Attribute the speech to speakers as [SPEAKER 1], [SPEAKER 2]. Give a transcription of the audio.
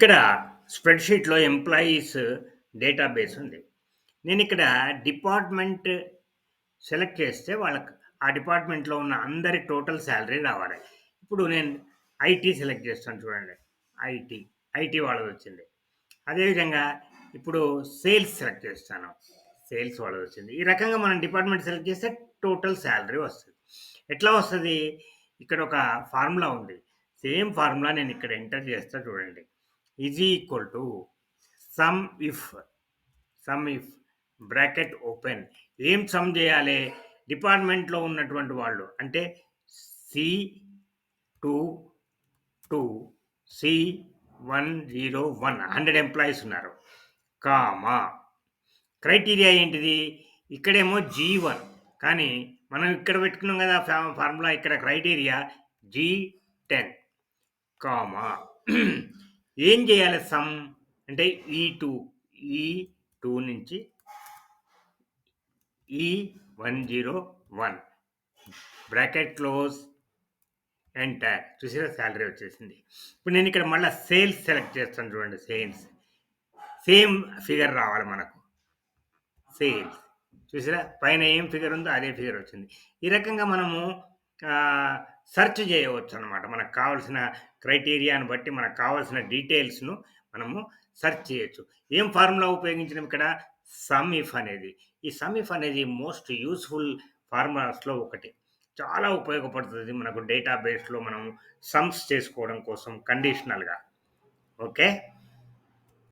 [SPEAKER 1] ఇక్కడ స్ప్రెడ్‌షీట్‌లో employees database ఉంది. నేనిక్కడ డిపార్ట్‌మెంట్ సెలెక్ట్ చేస్తే వాళ్ళకి ఆ డిపార్ట్‌మెంట్‌లో ఉన్న అందరి టోటల్ సాలరీ రావాలి. ఇప్పుడు నేను ఐటీ సెలెక్ట్ చేస్తాను చూడండి. ఐటీ, ఐటీ వాళ్ళదొచ్చింది. అదేవిధంగా ఇప్పుడు సేల్స్ సెలెక్ట్ చేస్తాను. సేల్స్ వాళ్ళదొచ్చింది. ఈ రకంగా మనం డిపార్ట్‌మెంట్ సెలెక్ట్ చేస్తే టోటల్ సాలరీ వస్తది. ఎట్లా వస్తది? ఇక్కడ ఒక ఫార్ములా ఉంది. సేమ్ ఫార్ములా నేనిక్కడ ఎంటర్ చేస్తా చూడండి. Is equal to some if some if bracket open. ఏం సమ్ చేయాలి? డిపార్ట్మెంట్‌లో ఉన్నటువంటి వాళ్ళు అంటే సి 2 2 సి 101 100 ఎంప్లాయీస్ ఉన్నారు. కామా క్రైటీరియా ఏంటిది? ఇక్కడేమో G1 కానీ మనం ఇక్కడ పెట్టుకున్నాం కదా ఫార్ములా ఇక్కడ క్రైటీరియా G10 కామా ఏం చేయాలి సమ్ అంటే ఈ2 నుంచి E101 బ్రాకెట్ క్లోజ్ ఎంటర్. చూసారా సాలరీ వచ్చేసింది. ఇప్పుడు నేను ఇక్కడ మళ్ళా సేల్స్ సెలెక్ట్ చేస్తాను చూడండి. సేమ్ ఫిగర్ రావాలి మనకు. సేల్స్ చూసారా పైన ఏం ఫిగర్ ఉందో అదే ఫిగర్ వచ్చింది. ఈ రకంగా మనము సెర్చ్ చేయవచ్చు అనమాట. మనకు కావాల్సిన క్రైటీరియాని బట్టి మనకు కావాల్సిన డీటెయిల్స్‌ను మనము సెర్చ్ చేయొచ్చు. ఏం ఫార్ములా ఉపయోగించినాం ఇక్కడ? సమ్ ఇఫ్ అనేది. ఈ సమ్ ఇఫ్ అనేది మోస్ట్ యూజ్‌ఫుల్ ఫార్ములాస్‌లో ఒకటి. చాలా ఉపయోగపడుతది మనకు డేటాబేస్‌లో మనం సమ్స్ చేసుకోవడం కోసం కండిషనల్‌గా. ఓకే.